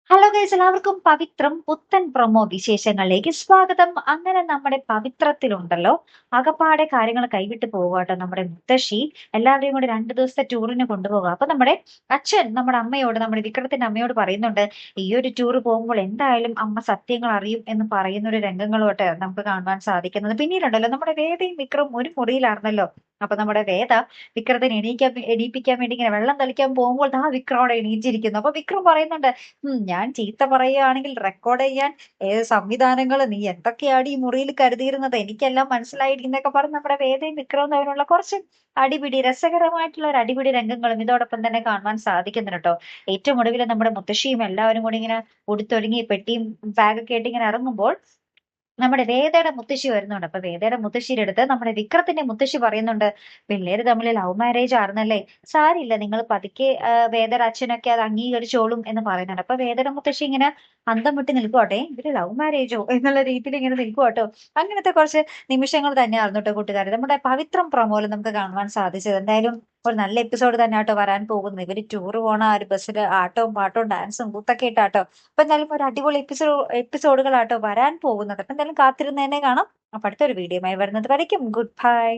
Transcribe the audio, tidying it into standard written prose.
Hello guys, എല്ലാവർക്കും പവിത്രം പുത്തൻ promo വിശേഷങ്ങളിലേക്ക് സ്വാഗതം. അങ്ങനെ നമ്മുടെ പവിത്രത്തിലുണ്ടല്ലോ ആകപ്പാടെ കാര്യങ്ങൾ കൈവിട്ട് പോവാട്ടോ. നമ്മുടെ മുത്തശ്ശി എല്ലാവരെയും കൂടി 2 ദിവസത്തെ ടൂറിന് കൊണ്ടുപോകുക. അപ്പൊ നമ്മുടെ അച്ഛൻ നമ്മുടെ അമ്മയോട്, നമ്മുടെ വിക്രത്തിന്റെ അമ്മയോട് പറയുന്നുണ്ട്, ഈ ഒരു ടൂർ പോകുമ്പോൾ എന്തായാലും അമ്മ സത്യങ്ങൾ അറിയും എന്ന് പറയുന്ന ഒരു രംഗങ്ങളോട്ട് നമുക്ക് കാണുവാൻ സാധിക്കുന്നത്. പിന്നീടുണ്ടല്ലോ നമ്മുടെ വേദയും വിക്രം ഒരു മുറിയിലായിരുന്നല്ലോ. അപ്പൊ നമ്മുടെ വേദ വിക്രത്തിനെ എണീപ്പിക്കാൻ വേണ്ടി ഇങ്ങനെ വെള്ളം തളിക്കാൻ പോകുമ്പോൾ ആ വിക്രം അവിടെ എണീച്ചിരിക്കുന്നു. അപ്പൊ വിക്രം പറയുന്നുണ്ട്, ഞാൻ ചീത്ത പറയുകയാണെങ്കിൽ റെക്കോർഡ് ചെയ്യാൻ സംവിധാനങ്ങൾ നീ എന്തൊക്കെയാണ് ഈ മുറിയിൽ കരുതിയിരുന്നത്, എനിക്കെല്ലാം മനസ്സിലായിരിക്കുന്നൊക്കെ പറഞ്ഞ് നമ്മുടെ വേദയും വിക്രവും തമ്മിലുള്ള കുറച്ച് അടിപിടി, രസകരമായിട്ടുള്ള ഒരു അടിപിടി രംഗങ്ങളും ഇതോടൊപ്പം തന്നെ കാണുവാൻ സാധിക്കുന്നുണ്ട് കേട്ടോ. ഏറ്റവും ഒടുവിൽ നമ്മുടെ മുത്തശ്ശിയും എല്ലാവരും കൂടി ഇങ്ങനെ ഉടുത്തൊരുങ്ങി പെട്ടിയും ബാഗൊക്കെ ആയിട്ട് ഇങ്ങനെ ഇറങ്ങുമ്പോൾ നമ്മുടെ വേദയുടെ മുത്തശ്ശി വരുന്നുണ്ട്. അപ്പൊ വേദയുടെ മുത്തശ്ശിയുടെ അടുത്ത് നമ്മുടെ വിക്രത്തിന്റെ മുത്തശ്ശി പറയുന്നുണ്ട്, പിള്ളേര് തമ്മിൽ ലവ് മാരേജ് ആയിരുന്നല്ലേ, സാരില്ല, നിങ്ങൾ പതുക്കെ വേദയുടെ അച്ഛനൊക്കെ അത് അംഗീകരിച്ചോളും എന്ന് പറയുന്നുണ്ട്. അപ്പൊ വേദയുടെ മുത്തശ്ശി ഇങ്ങനെ അന്തം വിട്ട് നിൽക്കുവാട്ടെ, ഇവര് ലവ് മാരേജോ എന്നുള്ള രീതിയിൽ ഇങ്ങനെ നിൽക്കുവാട്ടോ. അങ്ങനത്തെ കുറച്ച് നിമിഷങ്ങൾ തന്നെയായിരുന്നു കേട്ടോ കൂട്ടുകാരെ നമ്മുടെ പവിത്രം പ്രൊമോയിൽ നമുക്ക് കാണുവാൻ സാധിച്ചത്. എന്തായാലും ഒരു നല്ല എപ്പിസോഡ് തന്നെ ആട്ടോ വരാൻ പോകുന്നത്. ഇവര് ടൂർ പോണ ആ ഒരു ബസ്സിൽ ആട്ടവും പാട്ടവും ഡാൻസും കൂത്തൊക്കെ ഇട്ടാട്ടോ. അപ്പൊ എന്തായാലും ഒരു അടിപൊളി എപ്പിസോഡുകളാട്ടോ വരാൻ പോകുന്നത്. അപ്പൊ എന്തായാലും കാത്തിരുന്ന് തന്നെ കാണാം. അപ്പൊ അടുത്തൊരു വീഡിയോയുമായി വരുന്നത് വരയ്ക്കും ഗുഡ് ബൈ.